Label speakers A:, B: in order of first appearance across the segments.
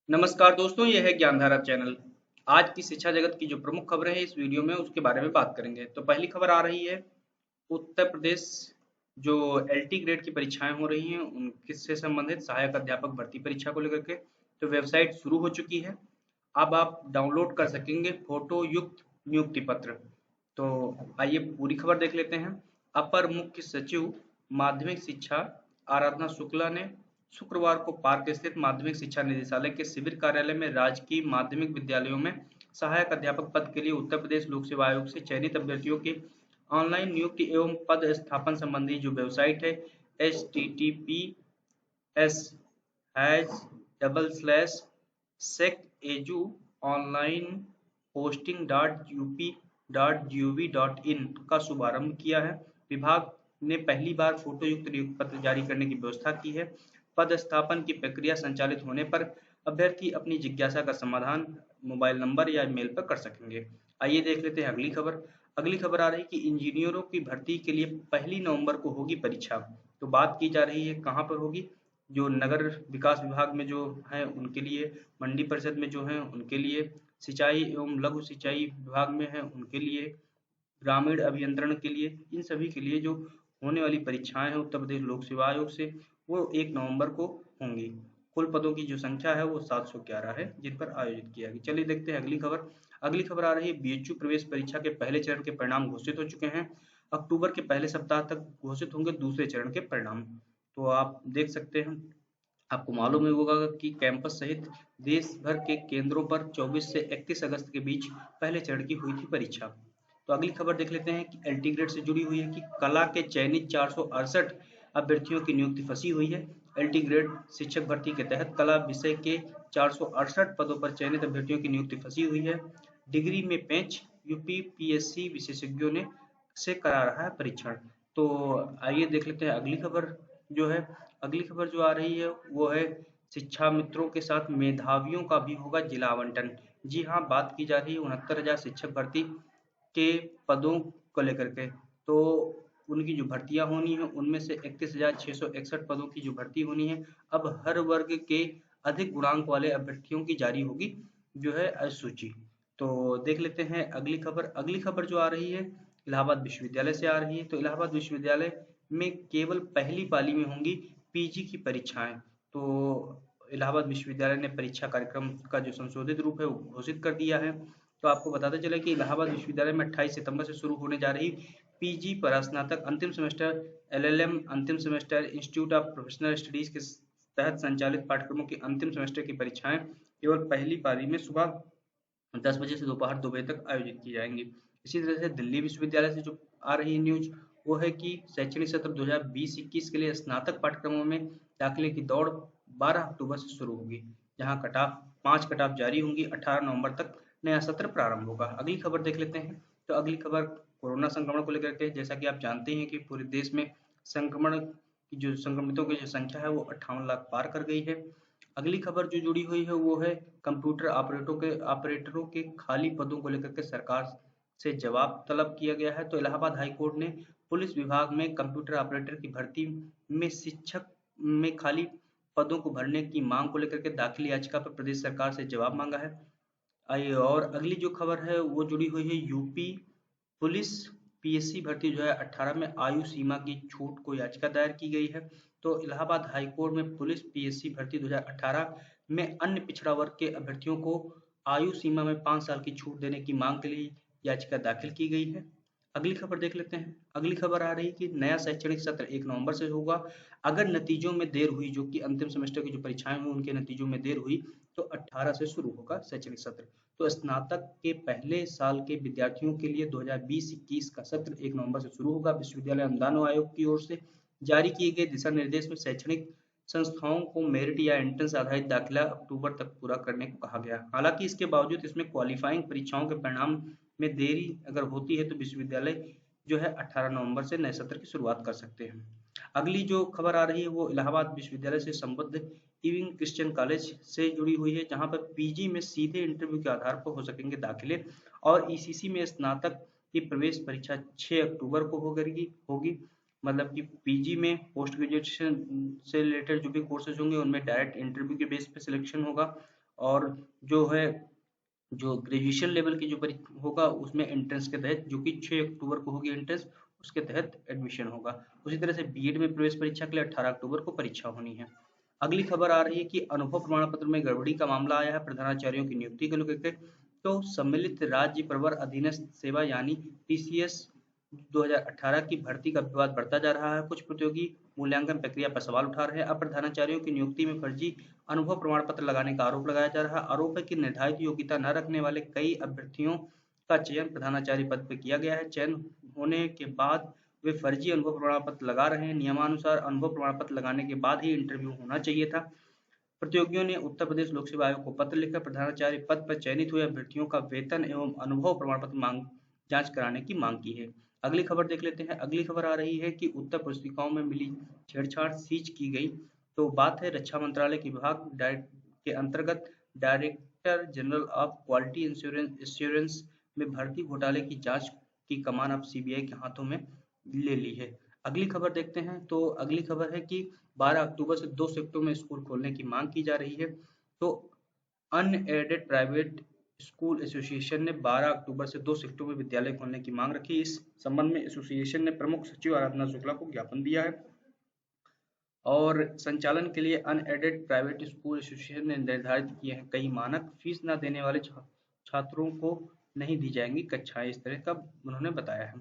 A: नमस्कार दोस्तों, यह है ज्ञानधारा चैनल। आज की शिक्षा जगत की जो प्रमुख खबरें हैं इस वीडियो में उसके बारे में बात करेंगे। तो पहली खबर आ रही है उत्तर प्रदेश जो एलटी ग्रेड की परीक्षाएं हो रही हैं उनसे संबंधित सहायक अध्यापक भर्ती परीक्षा को लेकर के तो वेबसाइट शुरू हो चुकी है। अब आप डाउनलोड कर सकेंगे फोटो युक्त नियुक्ति पत्र। तो आइए पूरी खबर देख लेते हैं। अपर मुख्य सचिव माध्यमिक शिक्षा आराधना शुक्ला ने शुक्रवार को पार्क स्थित माध्यमिक शिक्षा निदेशालय के शिविर कार्यालय में राजकीय माध्यमिक विद्यालयों में सहायक अध्यापक पद के लिए उत्तर प्रदेश लोक सेवा आयोग से चयनित अभ्यर्थियों की ऑनलाइन नियुक्ति एवं पद स्थापन संबंधी जो वेबसाइट है https हैश डबल स्लैश सेक एजू ऑनलाइन पोस्टिंग .up.gov.in का शुभारंभ किया है। विभाग ने पहली बार फोटो युक्त नियुक्ति पत्र जारी करने की व्यवस्था की है। पद स्थापन की प्रक्रिया संचालित होने पर अभ्यर्थी अपनी जिज्ञासा का समाधान मोबाइल नंबर या ईमेल पर कर सकेंगे। आइए देख लेते हैं अगली खबर। अगली खबर आ रही कि इंजीनियरों की भर्ती के लिए 1 नवंबर को होगी परीक्षा। तो बात की जा रही है कहाँ पर होगी, जो नगर विकास विभाग में जो है उनके लिए, मंडी परिषद में जो है उनके लिए, सिंचाई एवं लघु सिंचाई विभाग में है उनके लिए, ग्रामीण अभियंत्रण के लिए, इन सभी के लिए जो होने वाली परीक्षाएं हैं उत्तर प्रदेश लोक सेवा आयोग से वो 1 नवंबर को होंगी। कुल पदों की जो संख्या है वो 711 है जिन पर आयोजित किया गया। चलिए देखते हैं अगली खबर। अगली खबर आ रही है बीएचयू प्रवेश परीक्षा के पहले चरण के परिणाम घोषित हो चुके हैं। अक्टूबर के पहले सप्ताह तक घोषित होंगे दूसरे चरण के परिणाम। तो आप देख सकते हैं, आपको मालूम ही होगा कि कैंपस सहित देश भर के केंद्रों पर 24 से 31 अगस्त के बीच पहले चरण की हुई थी परीक्षा। तो अगली खबर देख लेते हैं कि एलटी ग्रेड से जुड़ी हुई है कि कला के चयनित 468 अभ्यर्थियों की नियुक्ति फंसी हुई है। एलटी ग्रेड शिक्षक भर्ती के तहत कला विषय के 468 पदों पर चयनित अभ्यर्थियों की नियुक्ति फंसी हुई है। डिग्री में पेंच यूपी पीएससी विशेषज्ञों ने से करा रहा है परीक्षण। तो आइए देख लेते हैं अगली खबर जो है। अगली खबर जो आ रही है वो है शिक्षा मित्रों के साथ मेधावियों का भी होगा जिला आवंटन। जी हाँ, बात की जा रही है 69,000 शिक्षक भर्ती के पदों को लेकर के। तो उनकी जो भर्तियां होनी है उनमें से 31,661 पदों की जो भर्ती होनी है। अब हर वर्ग के अधिक गुणांक वाले अभ्यर्थियों की जारी होगी जो है सूची। तो देख लेते हैं अगली खबर। अगली खबर जो आ रही है इलाहाबाद विश्वविद्यालय से आ रही है। तो इलाहाबाद विश्वविद्यालय में केवल पहली पाली में होंगी पीजी की परीक्षाएं। तो इलाहाबाद विश्वविद्यालय ने परीक्षा कार्यक्रम का जो संशोधित रूप है वो घोषित कर दिया है। तो आपको बताते चले कि इलाहाबाद विश्वविद्यालय में 28 सितंबर से शुरू होने जा रही पीजी पर स्नातक अंतिम सेमेस्टर, एलएलएम अंतिम semester, institute of professional studies के तहत संचालित पाठ्यक्रमों की अंतिम सेमेस्टर की परीक्षाएं केवल पहली पारी में सुबह 10 बजे से दोपहर 2 बजे तक आयोजित की जाएंगी। इसी तरह से दिल्ली विश्वविद्यालय से जो आ रही है न्यूज वो है कि शैक्षणिक सत्र 2020-21 के लिए स्नातक पाठ्यक्रमों में दाखिले की दौड़ 12 अक्टूबर से शुरू होगी, जहां कटाफ 5 कटाफ जारी होंगी। 18 नवंबर तक नया सत्र प्रारंभ होगा। अगली खबर देख लेते हैं। तो अगली खबर कोरोना संक्रमण को लेकर के, जैसा कि आप जानते हैं कि पूरे देश में संक्रमण की जो संक्रमितों की जो संख्या है वो 58 लाख पार कर गई है। अगली खबर जो जुड़ी हुई है वो है कंप्यूटर ऑपरेटरों के खाली पदों को लेकर के सरकार से जवाब तलब किया गया है। तो इलाहाबाद हाई कोर्ट ने पुलिस विभाग में कंप्यूटर ऑपरेटर की भर्ती में शिक्षक में खाली पदों को भरने की मांग को लेकर के दाखिल याचिका पर प्रदेश सरकार से जवाब मांगा है। आइए और अगली जो खबर है वो जुड़ी हुई है यूपी पुलिस पीएससी भर्ती जो है 18 में आयु सीमा की छूट को याचिका दायर की गई है। तो इलाहाबाद हाई कोर्ट में पुलिस पीएससी भर्ती 2018 में अन्य पिछड़ा वर्ग के अभ्यर्थियों को आयु सीमा में 5 साल की छूट देने की मांग के लिए याचिका दाखिल की गई है। अगली खबर देख लेते हैं। अगली खबर आ रही है कि नया शैक्षणिक सत्र 1 नवंबर से होगा। अगर नतीजों में देर हुई, जो कि अंतिम सेमेस्टर की जो परीक्षाएं हुई उनके नतीजों में देर हुई, तो 18 से शुरू होगा शैक्षणिक सत्र। तो स्नातक के पहले साल के विद्यार्थियों के लिए 2020-21 का सत्र 1 नवंबर से शुरू होगा। विश्वविद्यालय अनुदान आयोग की ओर से जारी किए गए दिशा निर्देश में शैक्षणिक संस्थाओं को मेरिट या एंट्रेंस आधारित दाखिला अक्टूबर तक पूरा करने को कहा गया। हालांकि इसके बावजूद इसमें क्वालिफाइंग परीक्षाओं के परिणाम में देरी अगर होती है तो विश्वविद्यालय जो है 18 नवंबर से नए सत्र की शुरुआत कर सकते हैं। अगली जो खबर आ रही है वो इलाहाबाद विश्वविद्यालय से संबद्ध इविंग क्रिश्चियन कॉलेज से जुड़ी हुई है, जहां पर पीजी में सीधे इंटरव्यू के आधार पर हो सकेंगे दाखिले और ईसीसी में स्नातक की प्रवेश परीक्षा 6 अक्टूबर को होगी। मतलब कि पीजी में पोस्ट ग्रेजुएशन से रिलेटेड जो भी कोर्सेज होंगे उनमें डायरेक्ट इंटरव्यू के बेस पे सिलेक्शन होगा और जो है जो ग्रेजुएशन लेवल की जो परीक्षा होगा उसमें एंट्रेंस के तहत, जो कि 6 अक्टूबर को होगी एंट्रेंस, उसके तहत एडमिशन होगा। उसी तरह से बीएड में प्रवेश परीक्षा के लिए 18 अक्टूबर को परीक्षा होनी है। अगली खबर आ रही है कि अनुभव प्रमाण पत्र में गड़बड़ी का मामला आया है प्रधानाचार्यों की नियुक्ति को लेकर के। तो सम्मिलित राज्य प्रवर अधीनस्थ सेवा यानी टीसीएस 2018 की भर्ती का विवाद बढ़ता जा रहा है। कुछ प्रतियोगी मूल्यांकन प्रक्रिया पर सवाल उठा रहे हैं। अब प्रधानाचार्यों की नियुक्ति में फर्जी अनुभव प्रमाण पत्र लगाने का आरोप लगाया जा रहा है। आरोप है कि निर्धारित योग्यता न रखने वाले कई अभ्यर्थियों का चयन प्रधानाचार्य पद पर किया गया है। चयन होने के बाद वे फर्जी अनुभव प्रमाण पत्र लगा रहे हैं। नियमानुसार अनुभव प्रमाण पत्र लगाने के बाद ही इंटरव्यू होना चाहिए था। प्रतियोगियों ने उत्तर प्रदेश लोक सेवा आयोग को पत्र लिखकर प्रधानाचार्य पद पर चयनित हुए अभ्यर्थियों का वेतन एवं अनुभव प्रमाण पत्र जांच कराने की मांग की है। अगली खबर देख लेते हैं। अगली खबर आ रही है कि उत्तर पुस्तिकाओं में मिली छेड़छाड़ सीज की गई। तो बात है रक्षा मंत्रालय के विभाग के अंतर्गत director general of quality insurance में भर्ती घोटाले की जांच की कमान अब सीबीआई के हाथों में ले ली है। अगली खबर देखते हैं। तो अगली खबर है कि 12 अक्टूबर से 2 शिफ्टों में स्कूल खोलने की मांग की जा रही है। तो अनएडेड प्राइवेट स्कूल एसोसिएशन ने 12 अक्टूबर से 2 शिफ्टों में विद्यालय खोलने की मांग रखी। इस संबंध में एसोसिएशन ने प्रमुख सचिव आराधना शुक्ला को ज्ञापन दिया है और संचालन के लिए अनएडेड प्राइवेट स्कूल एसोसिएशन ने निर्धारित किए हैं कई मानक। फीस न देने वाले छात्रों को नहीं दी जाएंगी कक्षाएं, इस तरह का उन्होंने बताया है।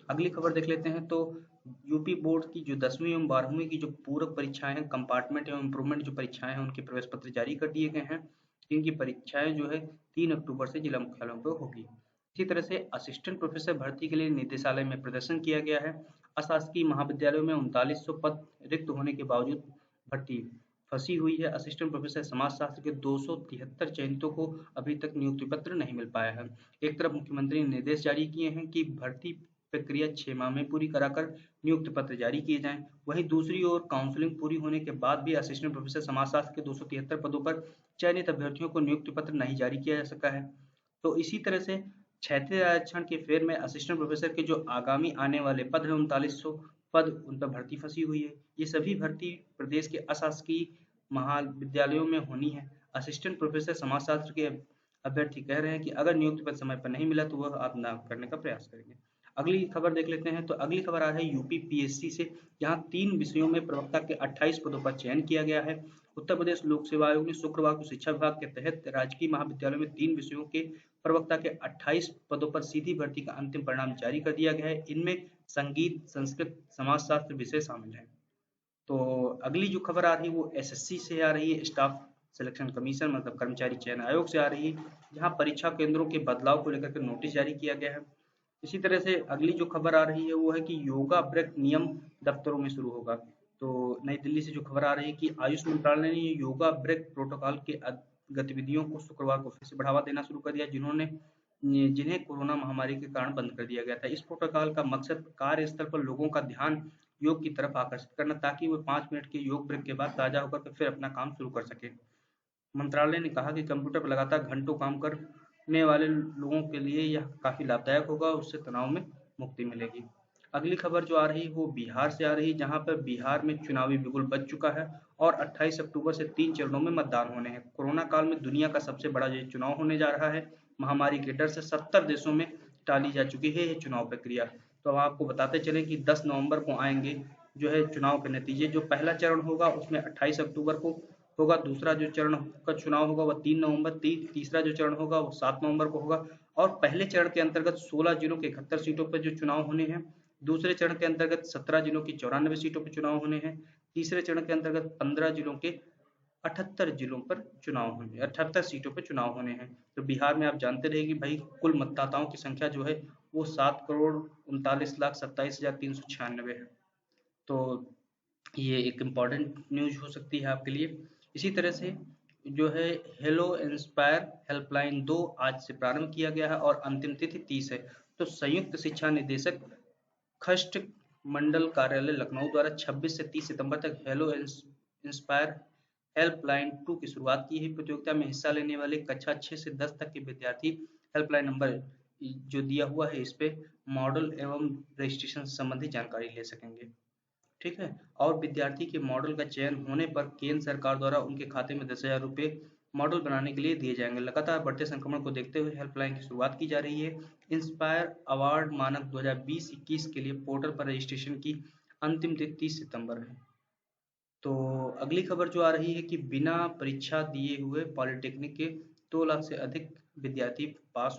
A: अगली खबर देख लेते हैं। तो यूपी बोर्ड की जो 10वीं एवं 12वीं की जो पूरक परीक्षाएं हैं, कंपार्टमेंट एवं इम्प्रूवमेंट जो परीक्षाएं हैं, उनके प्रवेश पत्र जारी कर दिए गए हैं। इनकी परीक्षाएं जो है 3 अक्टूबर से जिला मुख्यालयों पर होगी। इसी तरह से असिस्टेंट प्रोफेसर भर्ती के लिए निदेशालय में प्रदर्शन किया गया है। अशासकीय महाविद्यालयों में 3900 पद रिक्त होने के बावजूद भर्ती फंसी हुई है। असिस्टेंट प्रोफेसर समाजशास्त्र के 273 चयनितों को अभी तक नियुक्ति पत्र नहीं मिल पाया है। एक तरफ मुख्यमंत्री ने निर्देश जारी किए हैं कि भर्ती प्रक्रिया 6 माह में पूरी कराकर नियुक्ति पत्र जारी किए जाएं। वहीं दूसरी ओर काउंसलिंग पूरी होने के बाद भी असिस्टेंट प्रोफेसर समाजशास्त्र के 273 पदों पर चयनित अभ्यर्थियों को नियुक्ति पत्र नहीं जारी किया जा सका है। तो इसी तरह से क्षेत्रीय आरक्षण के फेर में असिस्टेंट प्रोफेसर के जो आगामी आने वाले पद है 3900 पद, उन पर भर्ती फंसी हुई है। ये सभी भर्ती प्रदेश के अशासकीय महाविद्यालयों में होनी है। असिस्टेंट प्रोफेसर समाजशास्त्र के अभ्यर्थी कह रहे हैं कि अगर नियुक्ति पत्र समय पर नहीं मिला तो वह आत्मदान करने का प्रयास करेंगे। अगली खबर देख लेते हैं। तो अगली खबर आ रही है यूपी पीएससी से, जहां 3 विषयों में प्रवक्ता के 28 पदों पर चयन किया गया है। उत्तर प्रदेश लोक सेवा आयोग ने शुक्रवार को शिक्षा विभाग के तहत राजकीय महाविद्यालयों में 3 विषयों के प्रवक्ता के 28 पदों पर सीधी भर्ती का अंतिम परिणाम जारी कर दिया गया है। इनमें संगीत, संस्कृत, समाजशास्त्र विषय शामिल हैं। तो अगली जो खबर आ रही है वो एसएससी से आ रही है, स्टाफ सिलेक्शन कमीशन मतलब कर्मचारी चयन आयोग से आ रही है, जहां परीक्षा केंद्रों के बदलाव को लेकर के नोटिस जारी किया गया है। इसी तरह से अगली जो खबर आ रही है वो है कि योगा ब्रेक नियम दफ्तरों में शुरू होगा। तो नई दिल्ली से जो खबर आ रही है कि आयुष मंत्रालय ने योगा ब्रेक प्रोटोकॉल के गतिविधियों को शुक्रवार को फिर से बढ़ावा देना शुरू कर दिया, जिन्हें कोरोना महामारी के कारण बंद कर दिया गया था। इस प्रोटोकॉल का मकसद कार्यस्थल पर लोगों का ध्यान योग की तरफ आकर्षित करना, ताकि वे 5 मिनट के योग ब्रेक के बाद ताजा होकर फिर अपना काम शुरू कर सके। मंत्रालय ने कहा कि कंप्यूटर पर लगातार घंटों काम करने वाले लोगों के लिए यह काफी लाभदायक होगा, उससे तनाव में मुक्ति मिलेगी। अगली खबर जो आ रही है वो बिहार से आ रही है, जहां पर बिहार में चुनावी बिगुल बज चुका है और 28 अक्टूबर से 3 चरणों में मतदान होने हैं। कोरोना काल में दुनिया का सबसे बड़ा ये चुनाव होने जा रहा है। महामारी के डर से 70 देशों में टाली जा चुकी है ये चुनाव प्रक्रिया। तो अब आपको बताते चले कि 10 नवंबर को आएंगे जो है चुनाव के नतीजे। जो पहला चरण होगा उसमें 28 अक्टूबर को होगा, दूसरा जो चरण का चुनाव होगा वह 3 नवंबर, तीसरा जो चरण होगा वो 7 नवंबर को होगा। और पहले चरण के अंतर्गत 16 जिलों के 71 सीटों पर जो चुनाव होने हैं, दूसरे चरण के अंतर्गत 17 जिलों की 94 सीटों पर चुनाव होने हैं, तीसरे चरण के अंतर्गत 15 जिलों के 78 जिलों पर चुनाव होने 78 सीटों पर चुनाव होने हैं। तो बिहार में आप जानते रहे कि भाई कुल मतदाताओं की संख्या जो है वो 7,39,27,396 है। तो ये एक इम्पॉर्टेंट न्यूज हो सकती है आपके लिए। इसी तरह से जो है हेलो इंस्पायर हेल्पलाइन 2 आज से प्रारंभ किया गया है और अंतिम तिथि 30 है। तो संयुक्त शिक्षा निदेशक खष्ट मंडल कार्यालय लखनऊ द्वारा 26 से 30 सितंबर तक हेलो इंस्पायर हेल्पलाइन 2 की शुरुआत की है। प्रतियोगिता में हिस्सा लेने वाले कक्षा 6 से 10 तक के विद्यार्थी हेल्पलाइन नंबर जो दिया हुआ है इस पे मॉडल एवं रजिस्ट्रेशन संबंधी जानकारी ले सकेंगे। ठीक है। और विद्यार्थी के मॉडल का चयन होने पर केंद्र सरकार द्वारा उनके खाते में 10,000 रुपये मॉडल बनाने के लिए दिए जाएंगे। लगातार बढ़ते संक्रमण को देखते हुए हेल्पलाइन की शुरुआत की जा रही है। इंस्पायर अवार्ड मानक 2020-21 के लिए पोर्टल पर रजिस्ट्रेशन की अंतिम तिथि 30 सितंबर है। तो अगली खबर जो आ रही है कि बिना परीक्षा दिए हुए पॉलिटेक्निक के 2 लाख से अधिक विद्यार्थी पास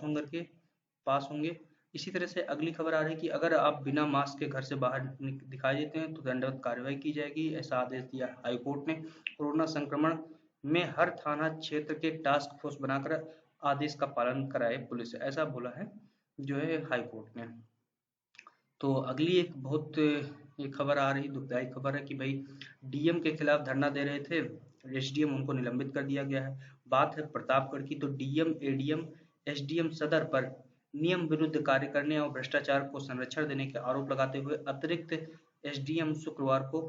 A: होंगे। इसी तरह से अगली खबर आ रही है कि अगर आप बिना मास्क के घर से बाहर दिखाई देते हैं तो दंडवत कार्रवाई की जाएगी, ऐसा आदेश दिया हाईकोर्ट ने। कोरोना संक्रमण में हर थाना क्षेत्र के टास्क फोर्स बनाकर आदेश का पालन कराए पुलिस, ऐसा बोला है जो है हाईकोर्ट ने। तो अगली एक बहुत ये खबर आ रही दुखदायी खबर है कि भाई डीएम के खिलाफ धरना दे रहे थे, एसडीएम उनको निलंबित कर दिया गया है। बात है प्रतापगढ़ की, तो डीएम एडीएम एसडीएम सदर पर नियम विरुद्ध कार्य करने और भ्रष्टाचार को संरक्षण देने के आरोप लगाते हुए अतिरिक्त एसडीएम शुक्रवार को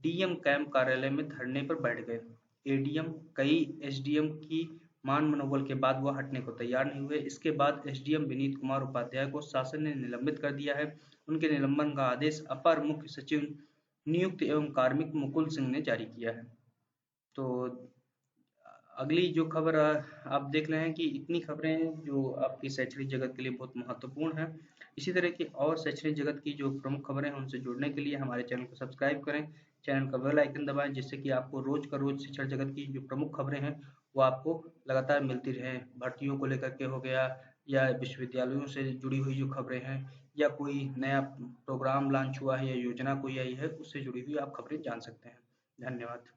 A: डीएम कैंप कार्यालय में धरने पर बैठ गए। एडीएम कई एसडीएम की मान मनोबल के बाद वह हटने को तैयार नहीं हुए। इसके बाद एसडीएम विनीत कुमार उपाध्याय को शासन ने निलंबित कर दिया है। उनके निलंबन का आदेश अपर मुख्य सचिव नियुक्त एवं कार्मिक मुकुल सिंह ने जारी किया है। तो अगली जो खबर आप देख रहे हैं कि इतनी खबरें जो आपकी शैक्षणिक जगत के लिए बहुत महत्वपूर्ण है। इसी तरह की और शैक्षणिक जगत की जो प्रमुख खबरें हैं उनसे जुड़ने के लिए हमारे चैनल को सब्सक्राइब करें, चैनल का बेल आइकन दबाएं, जिससे कि आपको रोज का रोज शिक्षण जगत की जो प्रमुख खबरें हैं वो आपको लगातार मिलती रहे। भर्तियों को लेकर के हो गया, या विश्वविद्यालयों से जुड़ी हुई जो खबरें हैं, या कोई नया प्रोग्राम लॉन्च हुआ है या योजना कोई आई है, उससे जुड़ी हुई आप खबरें जान सकते हैं। धन्यवाद।